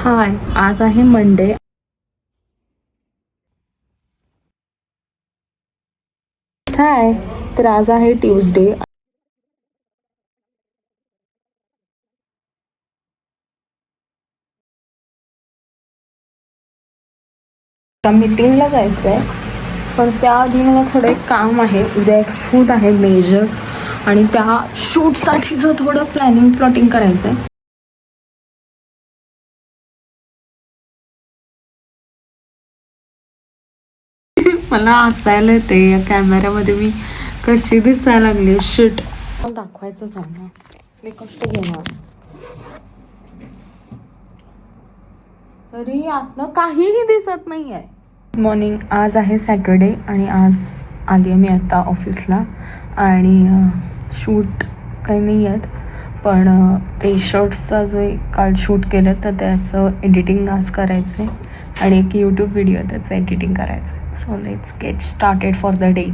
हाय, आज आहे मंडे. हाय, तर आज आहे ट्यूजडे. मीटिंगला जायचं आहे, पण त्याआधी मला थोडं एक काम आहे. उद्या एक शूट आहे मेजर, आणि त्या शूटसाठीचं थोडं प्लॅटिंग करायचं आहे. मला हसायला येते या कॅमेऱ्यामध्ये मी कशी दिसायला लागली. शिट, दाखवायचंच आहे ना, मी कष्ट घेणार. तरी आतनं काहीही दिसत नाही आहे. मॉर्निंग, आज आहे सॅटर्डे आणि आज आली आहे मी आता ऑफिसला. आणि शूट काही नाही आहेत, पण ते शर्ट्सचा जो काल शूट केलं तर त्याचं एडिटिंग आज करायचं आहे, आणि एक यूट्यूब व्हिडिओ त्याचं एडिटिंग करायचं आहे. So let's get started for the day.